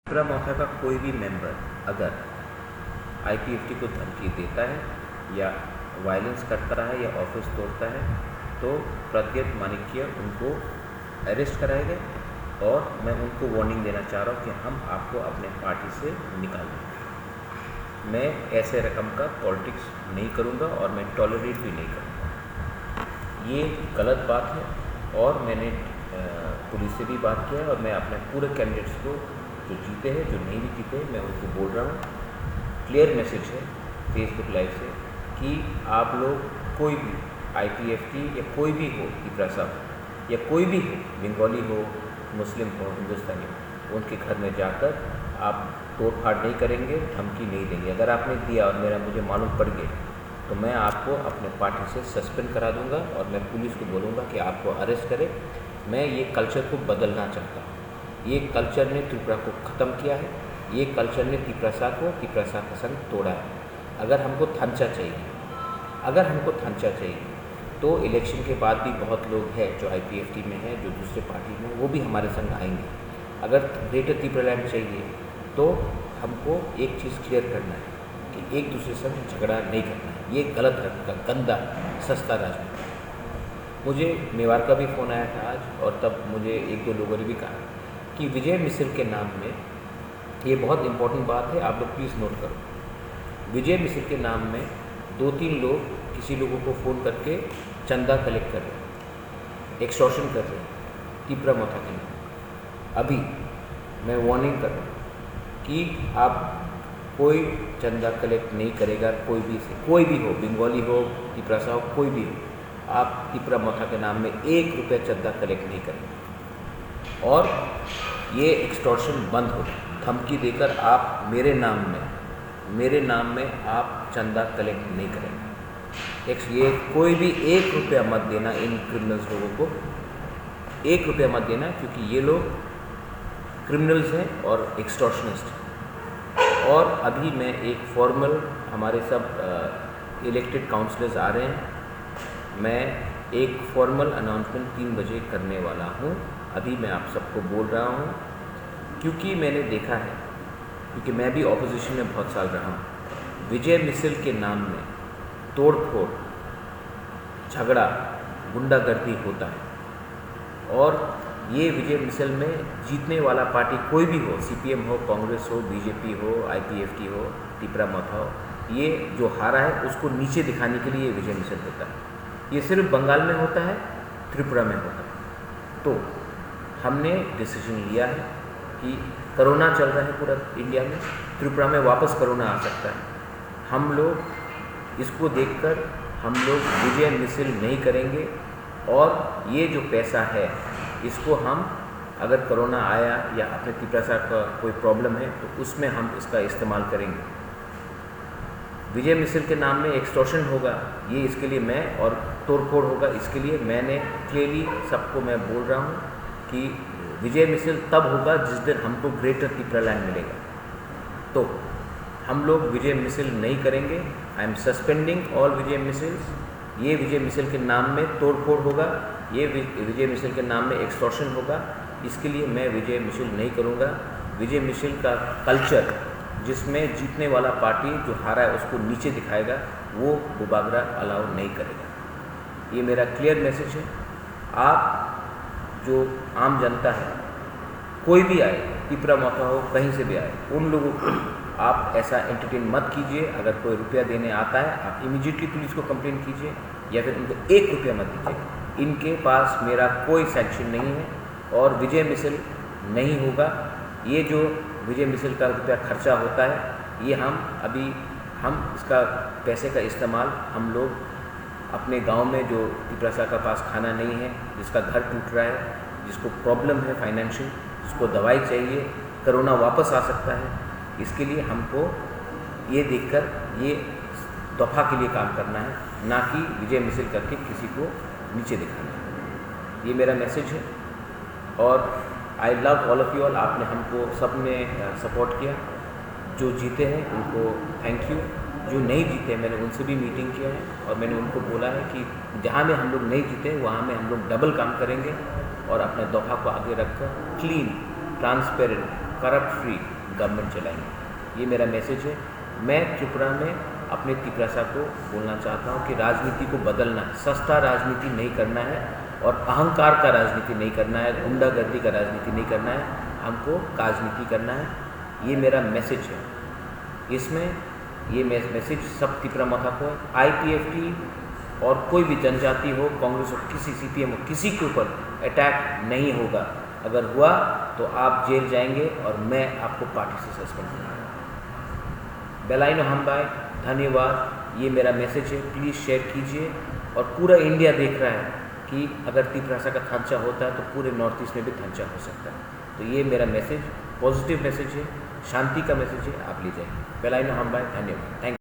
त्रिपुरा मोथा का कोई भी मेंबर अगर आईपीएफटी को धमकी देता है या वायलेंस करता है या ऑफिस तोड़ता है तो प्रद्युत माणिक्य उनको अरेस्ट कराएंगे और मैं उनको वार्निंग देना चाह रहा हूँ कि हम आपको अपने पार्टी से निकाल देंगे। मैं ऐसे रकम का पॉलिटिक्स नहीं करूँगा और मैं टॉलरेट भी नहीं करूँगा। ये गलत बात है और मैंने पुलिस से भी बात किया है और मैं अपने पूरे कैंडिडेट्स को जो जीते हैं जो नहीं भी जीते मैं उनको बोल रहा हूँ, क्लियर मैसेज है फेसबुक लाइव से कि आप लोग कोई भी आईपीएफटी या कोई भी हो त्रिपुरा या कोई भी हो, बंगाली हो, मुस्लिम हो, हिंदुस्तानी हो, उनके घर में जाकर आप तोड़ फाड़ नहीं करेंगे, धमकी नहीं देंगे। अगर आपने दिया और मुझे मालूम पड़ गया तो मैं आपको अपने पार्टी से सस्पेंड करा दूंगा और मैं पुलिस को बोलूँगा कि आपको अरेस्ट करे। मैं ये कल्चर को बदलना चाहता हूँ। ये कल्चर ने त्रिपुरा को ख़त्म किया है, ये कल्चर ने त्रिपुरा का संग तोड़ा है। अगर हमको थांचा चाहिए तो इलेक्शन के बाद भी बहुत लोग हैं जो आईपीएफटी में हैं, जो दूसरे पार्टी में, वो भी हमारे संग आएंगे। अगर ग्रेटर त्रिपुरालैंड चाहिए तो हमको एक चीज़ क्लियर करना है कि एक दूसरे से झगड़ा नहीं करना है। ये गलत है, गंदा सस्ता राजनीति। मुझे मेवाड़ का भी फ़ोन आया था आज और तब मुझे एक दो लोगों ने भी कहा कि विजय मिसल के नाम में, ये बहुत इम्पोर्टेंट बात है, आप लोग प्लीज़ नोट करो। विजय मिसल के नाम में 2-3 लोग किसी लोगों को फ़ोन करके चंदा कलेक्ट कर रहे हैं, एक्सटॉर्शन कर रहे हैं त्रिपुरा मोथा के नाम। अभी मैं वार्निंग कर रहा हूँ कि आप कोई चंदा कलेक्ट नहीं करेगा, कोई भी हो, बंगाली हो, त्रिपुरा हो, कोई भी हो, आप त्रिपुरा मोथा के नाम में 1 रुपया चंदा कलेक्ट नहीं करेंगे। और ये एक्सटॉर्शन बंद हो। धमकी देकर आप मेरे नाम में आप चंदा कलेक्ट नहीं करेंगे। ये कोई भी 1 रुपया मत देना इन क्रिमिनल्स लोगों को, 1 रुपया मत देना, क्योंकि ये लोग क्रिमिनल्स हैं और एक्सटॉर्शनिस्ट हैं। और अभी मैं एक फॉर्मल, हमारे सब इलेक्टेड काउंसलर्स आ रहे हैं, मैं एक फॉर्मल अनाउंसमेंट 3 बजे करने वाला हूँ। अभी मैं आप सबको बोल रहा हूँ क्योंकि मैंने देखा है, क्योंकि मैं भी ऑपोजिशन में बहुत साल रहा हूँ। विजय मिसल के नाम में तोड़ फोड़, झगड़ा, गुंडागर्दी होता है और ये विजय मिसल में जीतने वाला पार्टी कोई भी हो, सीपीएम हो, कांग्रेस हो, बीजेपी हो, आईपीएफटी हो, त्रिपुरा मोथा हो, ये जो हारा है उसको नीचे दिखाने के लिए ये विजय मिसल होता है। ये सिर्फ बंगाल में होता है, त्रिपुरा में होता है। तो हमने डिसीजन लिया है कि कोरोना चल रहा है पूरा इंडिया में, त्रिपुरा में वापस कोरोना आ सकता है। हम लोग इसको देखकर हम लोग विजय मिसल नहीं करेंगे और ये जो पैसा है इसको हम, अगर कोरोना आया या अपने त्रिपुरा का कोई प्रॉब्लम है तो उसमें हम इसका इस्तेमाल करेंगे। विजय मिसल के नाम में एक्सटॉर्शन होगा, ये इसके लिए मैं, और तोड़फोड़ होगा, इसके लिए मैंने क्लियरली सबको मैं बोल रहा हूँ कि विजय मिसल तब होगा जिस दिन हमको ग्रेटर त्रिपुरालैंड मिलेगा। तो हम लोग विजय मिसल नहीं करेंगे। I am suspending all Vijay micelles. ये विजय मिसल के नाम में तोड़फोड़ होगा, ये विजय मिसल के नाम में एक्सटॉर्शन होगा, इसके लिए मैं विजय मिसल नहीं करूँगा। विजय मिसल का कल्चर जिसमें जीतने वाला पार्टी जो हारा है उसको नीचे दिखाएगा, वो बुबागरा अलाउ नहीं करेगा। ये मेरा क्लियर मैसेज है। आप जो आम जनता है, कोई भी आए, त्रिपुरा मोथा हो, कहीं से भी आए, उन लोगों को आप ऐसा एंटरटेन मत कीजिए। अगर कोई रुपया देने आता है आप इमीडिएटली पुलिस को कंप्लेन कीजिए या फिर उनको 1 रुपया मत दीजिए। इनके पास मेरा कोई सैंक्शन नहीं है और विजय मिसल नहीं होगा। ये जो विजय मिसल का रुपया खर्चा होता है, ये हम इसका पैसे का इस्तेमाल हम लोग अपने गांव में जो त्रिपुरा का पास खाना नहीं है, जिसका घर टूट रहा है, जिसको प्रॉब्लम है फाइनेंशियल, जिसको दवाई चाहिए, कोरोना वापस आ सकता है, इसके लिए हमको ये देखकर ये दफ़ा के लिए काम करना है, ना कि विजय मिसल करके किसी को नीचे दिखाना है। ये मेरा मैसेज है और I love all of you all. आपने हमको सब ने सपोर्ट किया। जो जीते हैं उनको थैंक यू, जो नहीं जीते मैंने उनसे भी मीटिंग किया है और मैंने उनको बोला है कि जहाँ में हम लोग नहीं जीते वहाँ में हम लोग डबल काम करेंगे और अपने दफ़ा को आगे रखकर clean, transparent, corrupt free government चलाएंगे। ये मेरा मैसेज है। मैं त्रिपुरा में अपने तिपरासा को बोलना चाहता हूँ कि राजनीति को बदलना है, सस्ता राजनीति नहीं करना है और अहंकार का राजनीति नहीं करना है, गुंडागर्दी का राजनीति नहीं करना है, हमको राजनीति करना है। ये मेरा मैसेज है। इसमें ये मैसेज सब त्रिपुरा मथा को है। IPFT और कोई भी जनजाति हो, कांग्रेस हो, किसी CPM हो, किसी के ऊपर अटैक नहीं होगा। अगर हुआ तो आप जेल जाएंगे और मैं आपको पार्टी से सस्पेंड करूँगा। बेलाइनो हमबाई, धन्यवाद। ये मेरा मैसेज है, प्लीज़ शेयर कीजिए। और पूरा इंडिया देख रहा है कि अगर तिपरासा का थांचा होता है तो पूरे नॉर्थ ईस्ट में भी थांचा हो सकता है। तो ये मेरा मैसेज पॉजिटिव मैसेज है, शांति का मैसेज है, आप ले जाइए। बेलाइनो हमबाई, धन्यवाद। थैंक